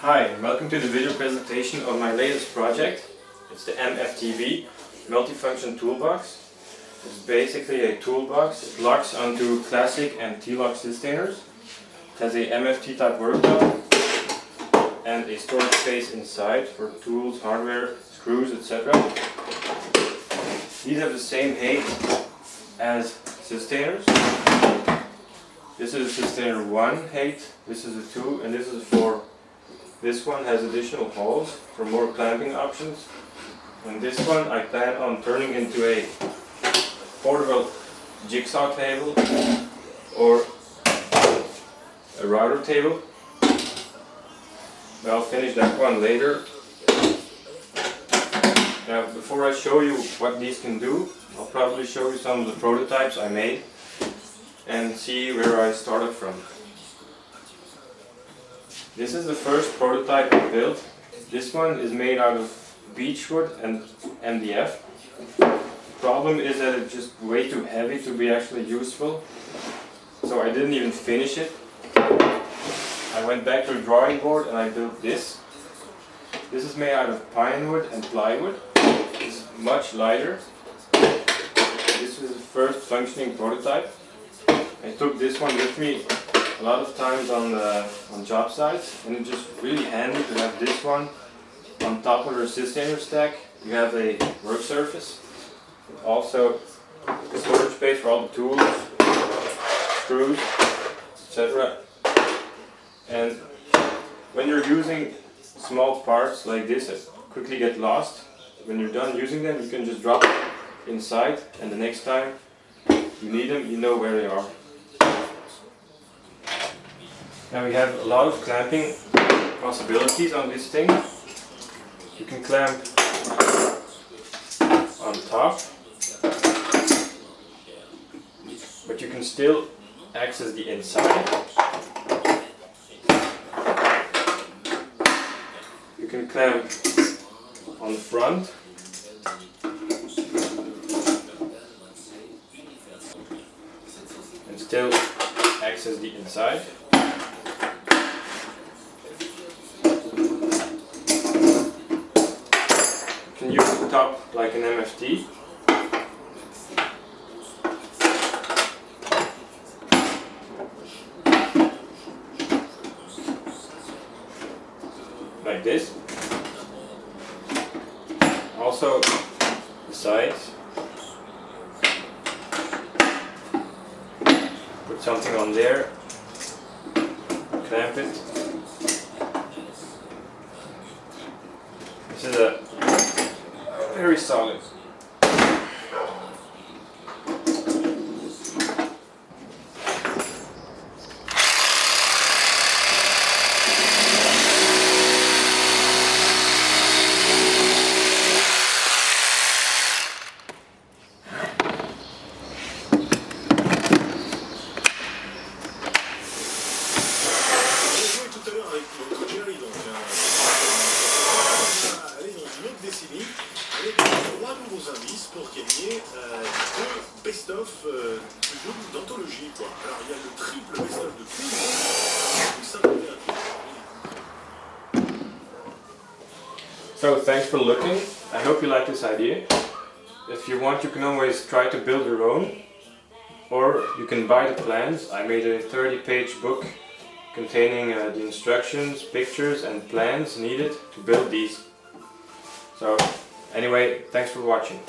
Hi, and welcome to the video presentation of my latest project. It's the MFTB, multifunction toolbox. It's basically a toolbox. It locks onto classic and T-lock systainers. It has a MFT type worktop and a storage space inside for tools, hardware, screws, etc. These have the same height as systainers. This is a systainer 1 height, this is a 2, and this is a 4. This one has additional holes for more clamping options. And this one I plan on turning into a portable jigsaw table or a router table. But I'll finish that one later. Now, before I show you what these can do, I'll probably show you some of the prototypes I made and see where I started from. This is the first prototype I built. This one is made out of beechwood and MDF. The problem is that it's just way too heavy to be actually useful, so I didn't even finish it. I went back to the drawing board and I built this. This is made out of pine wood and plywood. It's much lighter. This was the first functioning prototype. I took this one with me a lot of times on job sites, and it's just really handy to have this one on top of your systainer stack. You have a work surface, also a storage space for all the tools, screws, etc. And when you're using small parts like this that quickly get lost, when you're done using them, you can just drop it inside, and the next time you need them, you know where they are. Now we have a lot of clamping possibilities on this thing. You can clamp on top, but you can still access the inside. You can clamp on the front. And still access the inside. You can use the top like an MFT. Like this. Also the sides. Put something on there. Clamp it. This is a very solid. Avec 3 nouveaux indices pour gagner 2 best-of du jeu d'anthologie. Alors il y a le triple best-of de Twin. So thanks for looking. I hope you like this idea. If you want, you can always try to build your own, or you can buy the plans. I made a 30-page book containing the instructions, pictures and plans needed to build these. So anyway, thanks for watching.